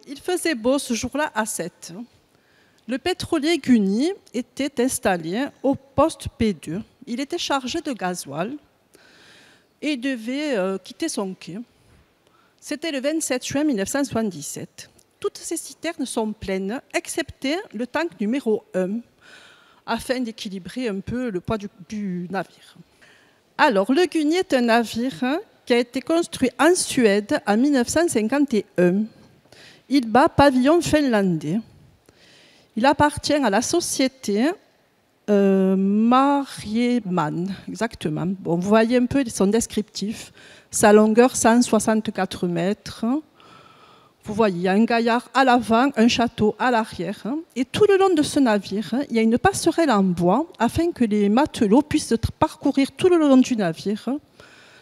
Il faisait beau ce jour-là à 7. Le pétrolier Guni était installé au poste P2. Il était chargé de gasoil et devait quitter son quai. C'était le 27 juin 1977. Toutes ces citernes sont pleines, excepté le tank numéro 1, afin d'équilibrer un peu le poids du navire. Alors, le Guni est un navire qui a été construit en Suède en 1951. Il bat pavillon finlandais. Il appartient à la société Marieman, exactement. Bon, vous voyez un peu son descriptif. Sa longueur, 164 mètres. Vous voyez, il y a un gaillard à l'avant, un château à l'arrière. Et tout le long de ce navire, il y a une passerelle en bois afin que les matelots puissent parcourir tout le long du navire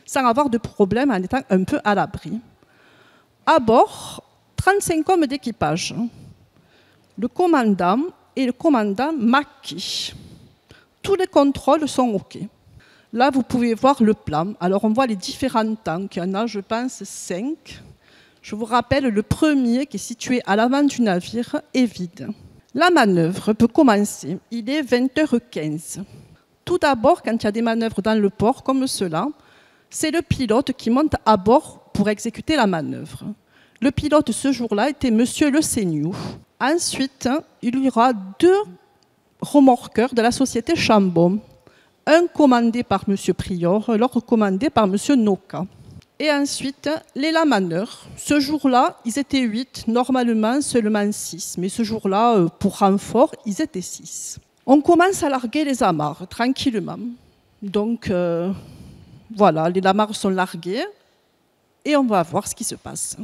sans avoir de problème, en étant un peu à l'abri. À bord, 35 hommes d'équipage. Le commandant et le commandant Mackie. Tous les contrôles sont OK. Là, vous pouvez voir le plan. Alors, on voit les différents tanks. Il y en a, je pense, 5. Je vous rappelle, le premier, qui est situé à l'avant du navire, est vide. La manœuvre peut commencer. Il est 20h15. Tout d'abord, quand il y a des manœuvres dans le port, comme cela, c'est le pilote qui monte à bord pour exécuter la manœuvre. Le pilote, ce jour-là, était M. Le Seignou. Ensuite, il y aura 2 remorqueurs de la société Chambon. Un commandé par M. Prior, l'autre commandé par M. Noka. Et ensuite, les lamaneurs. Ce jour-là, ils étaient 8, normalement seulement 6. Mais ce jour-là, pour renfort, ils étaient 6. On commence à larguer les amarres, tranquillement. Donc, voilà, les amarres sont larguées. Et on va voir ce qui se passe.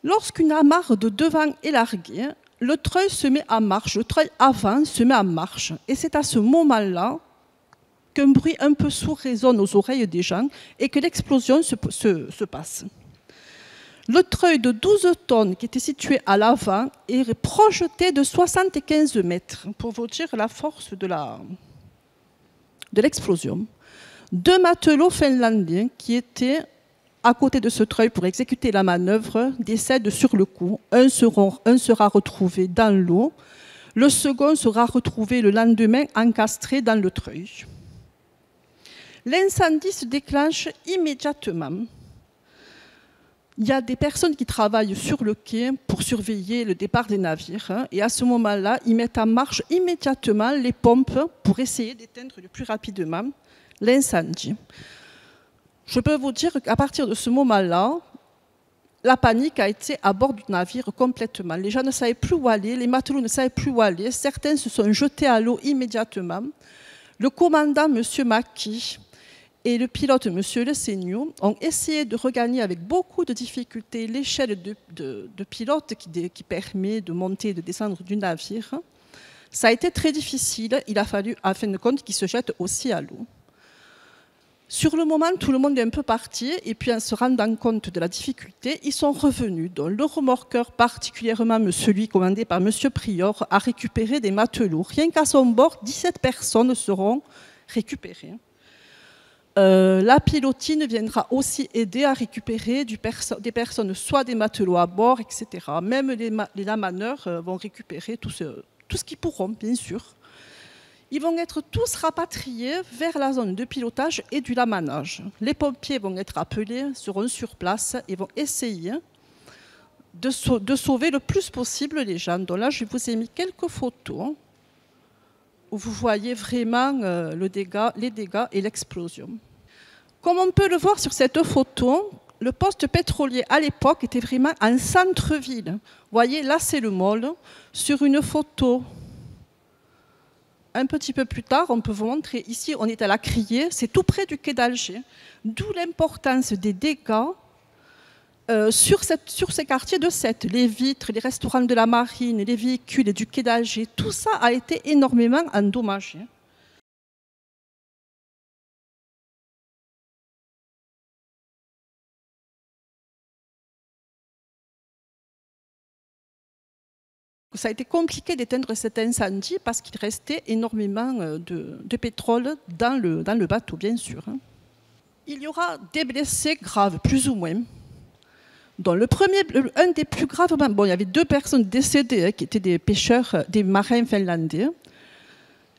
Lorsqu'une amarre de devant est larguée, le treuil se met en marche, le treuil avant se met en marche. Et c'est à ce moment-là qu'un bruit un peu sourd résonne aux oreilles des gens et que l'explosion se passe. Le treuil de 12 tonnes qui était situé à l'avant est projeté de 75 mètres, pour vous dire la force de l'explosion. 2 matelots finlandais qui étaient à côté de ce treuil pour exécuter la manœuvre décèdent sur le coup. Un sera retrouvé dans l'eau, le second sera retrouvé le lendemain encastré dans le treuil. L'incendie se déclenche immédiatement. Il y a des personnes qui travaillent sur le quai pour surveiller le départ des navires et à ce moment-là, ils mettent en marche immédiatement les pompes pour essayer d'éteindre le plus rapidement l'incendie. Je peux vous dire qu'à partir de ce moment-là, la panique a été à bord du navire complètement. Les gens ne savaient plus où aller, les matelots ne savaient plus où aller. Certains se sont jetés à l'eau immédiatement. Le commandant, M. Mackie, et le pilote, M. Le Seignou, ont essayé de regagner avec beaucoup de difficultés l'échelle de pilote qui permet de monter et de descendre du navire. Ça a été très difficile. Il a fallu, à fin de compte, qu'ils se jettent aussi à l'eau. Sur le moment, tout le monde est un peu parti, et puis en se rendant compte de la difficulté, ils sont revenus. Donc, le remorqueur, particulièrement celui commandé par M. Prior, a récupéré des matelots. Rien qu'à son bord, 17 personnes seront récupérées. La pilotine viendra aussi aider à récupérer des personnes, soit des matelots à bord, etc. Même les lamaneurs vont récupérer tout ce qu'ils pourront, bien sûr. Ils vont être tous rapatriés vers la zone de pilotage et du lamanage. Les pompiers vont être appelés, seront sur place et vont essayer de sauver le plus possible les gens. Donc là, je vous ai mis quelques photos où vous voyez vraiment les dégâts et l'explosion. Comme on peut le voir sur cette photo, le poste pétrolier à l'époque était vraiment en centre-ville. Vous voyez, là c'est le mall. Sur une photo un petit peu plus tard, on peut vous montrer, ici on est à la Criée, c'est tout près du quai d'Alger, d'où l'importance des dégâts sur ces quartiers de Sète. Les vitres, les restaurants de la marine, les véhicules du quai d'Alger, tout ça a été énormément endommagé. Ça a été compliqué d'éteindre cet incendie parce qu'il restait énormément de pétrole dans le bateau, bien sûr. Il y aura des blessés graves, plus ou moins. Donc un des plus graves, bon, il y avait 2 personnes décédées qui étaient des pêcheurs, des marins finlandais.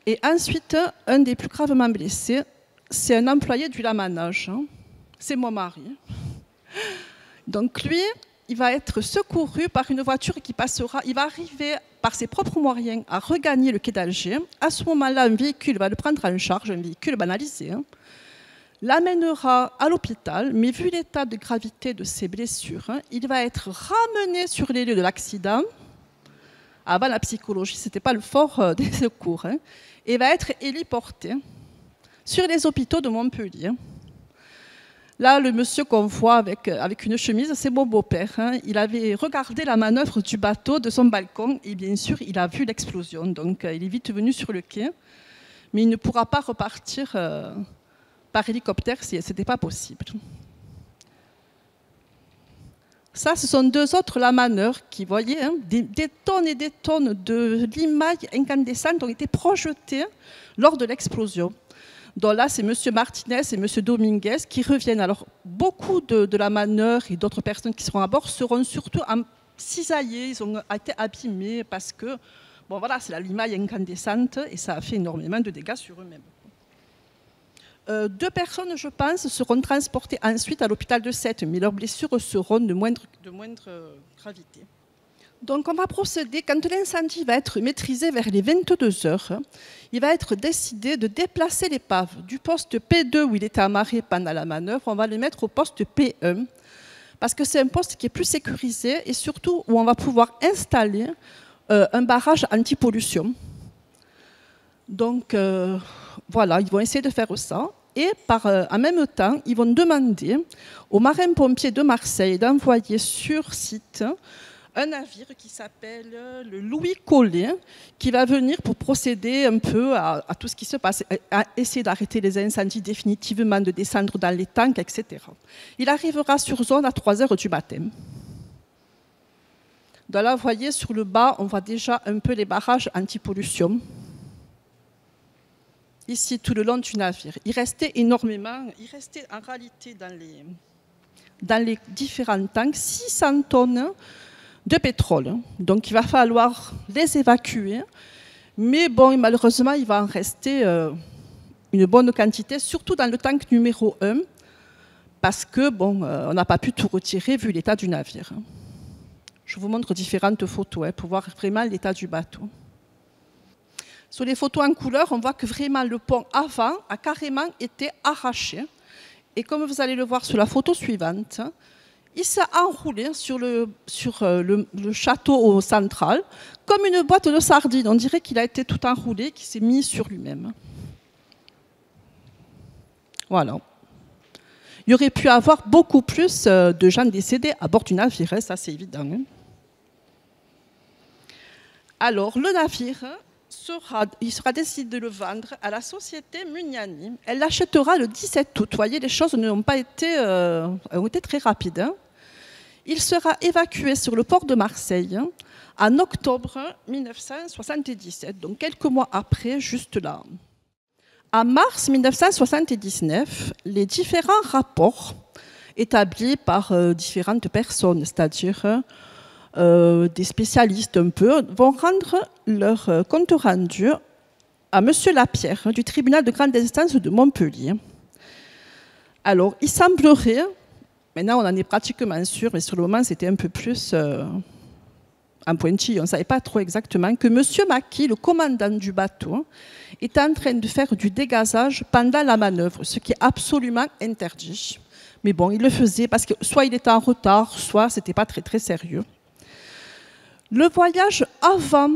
Et ensuite, un des plus gravement blessés, c'est un employé du lamanage. C'est mon mari. Donc lui, il va être secouru par une voiture qui passera. Il va arriver par ses propres moyens à regagner le quai d'Alger. À ce moment-là, un véhicule va le prendre en charge, un véhicule banalisé, l'amènera à l'hôpital, mais vu l'état de gravité de ses blessures, il va être ramené sur les lieux de l'accident. Avant la psychologie, ce n'était pas le fort des secours, et va être héliporté sur les hôpitaux de Montpellier. Là, le monsieur qu'on voit avec une chemise, c'est mon beau-père. Il avait regardé la manœuvre du bateau de son balcon et bien sûr, il a vu l'explosion. Donc, il est vite venu sur le quai, mais il ne pourra pas repartir par hélicoptère si ce n'était pas possible. Ça, ce sont 2 autres lamaneurs qui, voyez, des tonnes et des tonnes de limailles incandescentes ont été projetées lors de l'explosion. Donc là, c'est M. Martinez et M. Dominguez qui reviennent. Alors, beaucoup de lamaneurs et d'autres personnes qui seront à bord seront surtout cisaillés, ils ont été abîmés parce que, bon voilà, c'est la limaille incandescente et ça a fait énormément de dégâts sur eux-mêmes. 2 personnes, je pense, seront transportées ensuite à l'hôpital de Sète, mais leurs blessures seront de moindre gravité. Donc on va procéder, quand l'incendie va être maîtrisé vers les 22 heures, il va être décidé de déplacer l'épave du poste P2 où il était amarré pendant la manœuvre, on va le mettre au poste P1, parce que c'est un poste qui est plus sécurisé et surtout où on va pouvoir installer un barrage anti-pollution. Donc voilà, ils vont essayer de faire ça. Et en même temps, ils vont demander aux marins-pompiers de Marseille d'envoyer sur site un navire qui s'appelle le Louis Collet, qui va venir pour procéder un peu à tout ce qui se passe, à essayer d'arrêter les incendies définitivement, de descendre dans les tanks, etc. Il arrivera sur zone à 3 heures du matin. Donc là, vous voyez, sur le bas, on voit déjà un peu les barrages anti-pollution. Ici, tout le long du navire. Il restait en réalité dans les différents tanks 600 tonnes de pétrole. Donc il va falloir les évacuer. Mais bon, malheureusement, il va en rester une bonne quantité, surtout dans le tank numéro 1, parce que bon, on n'a pas pu tout retirer vu l'état du navire. Je vous montre différentes photos pour voir vraiment l'état du bateau. Sur les photos en couleur, on voit que vraiment le pont avant a carrément été arraché. Et comme vous allez le voir sur la photo suivante, il s'est enroulé sur le château central comme une boîte de sardines. On dirait qu'il a été tout enroulé, qu'il s'est mis sur lui-même. Voilà. Il y aurait pu avoir beaucoup plus de gens décédés à bord du navire, ça c'est évident. Alors, le navire, il sera décidé de le vendre à la société Mugnani. Elle l'achètera le 17 août. Vous voyez, les choses ont été très rapides. Il sera évacué sur le port de Marseille en octobre 1977, donc quelques mois après, juste là. En mars 1979, les différents rapports établis par différentes personnes, c'est-à-dire des spécialistes un peu, vont rendre leur compte rendu à M. Lapierre du tribunal de grande instance de Montpellier. Alors, il semblerait, maintenant on en est pratiquement sûr, mais sur le moment c'était un peu plus en pointillé, on ne savait pas trop exactement, que M. Macky, le commandant du bateau, était en train de faire du dégazage pendant la manœuvre, ce qui est absolument interdit. Mais bon, il le faisait parce que soit il était en retard, soit ce n'était pas très, très sérieux. Le voyage avant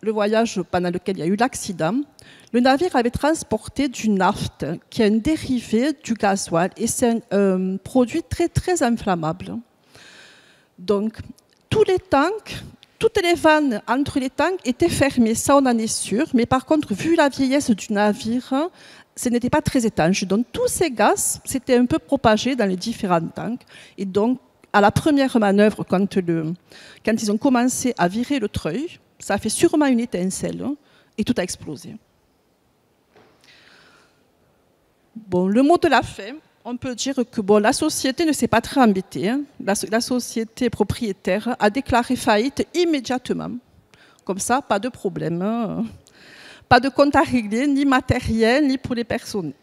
le voyage pendant lequel il y a eu l'accident, le navire avait transporté du naphte, qui est un dérivé du gasoil, et c'est un produit très, très inflammable. Donc, tous les tanks, toutes les vannes entre les tanks étaient fermées, ça on en est sûr, mais par contre, vu la vieillesse du navire, ce n'était pas très étanche. Donc, tous ces gaz s'étaient un peu propagés dans les différents tanks, et donc, à la première manœuvre, quand ils ont commencé à virer le treuil, ça a fait sûrement une étincelle et tout a explosé. Bon, le mot de la fin, on peut dire que bon, la société ne s'est pas très embêtée. Hein. La société propriétaire a déclaré faillite immédiatement. Comme ça, pas de problème. Hein. Pas de compte à régler, ni matériel, ni pour les personnes.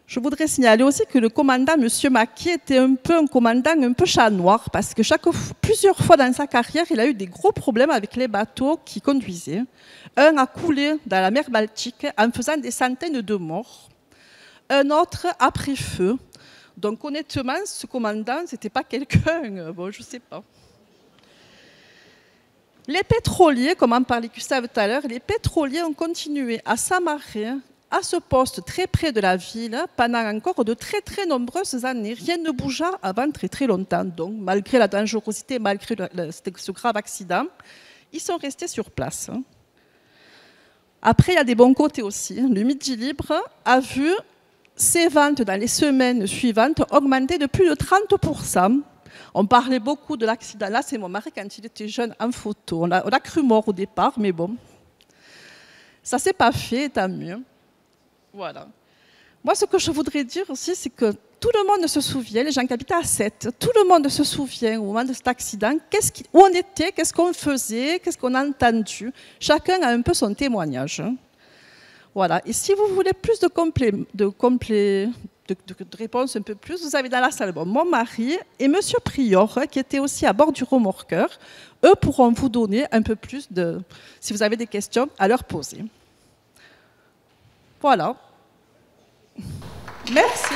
Je voudrais signaler aussi que le commandant, M. Maquis, était un commandant un peu chat noir, parce que plusieurs fois dans sa carrière, il a eu des gros problèmes avec les bateaux qu'il conduisait. Un a coulé dans la mer Baltique en faisant des centaines de morts. Un autre a pris feu. Donc honnêtement, ce commandant, ce n'était pas quelqu'un, bon, je ne sais pas. Les pétroliers, comme en parlait Gustave tout à l'heure, les pétroliers ont continué à s'amarrer à ce poste très près de la ville pendant encore de très très nombreuses années. Rien ne bougea avant très très longtemps. Donc, malgré la dangerosité, malgré ce grave accident, ils sont restés sur place. Après, il y a des bons côtés aussi. Le Midi Libre a vu ses ventes dans les semaines suivantes augmenter de plus de 30%. On parlait beaucoup de l'accident. Là, c'est mon mari quand il était jeune en photo. On a cru mort au départ, mais bon. Ça ne s'est pas fait, tant mieux. Voilà. Moi, ce que je voudrais dire aussi, c'est que tout le monde se souvient, les gens qui habitaient à Sète, tout le monde se souvient au moment de cet accident, où on était, qu'est-ce qu'on faisait, qu'est-ce qu'on a entendu. Chacun a un peu son témoignage. Voilà. Et si vous voulez plus de réponses un peu plus, vous avez dans la salle mon mari et M. Prior, qui était aussi à bord du remorqueur. Eux pourront vous donner un peu plus si vous avez des questions, à leur poser. Voilà. Merci.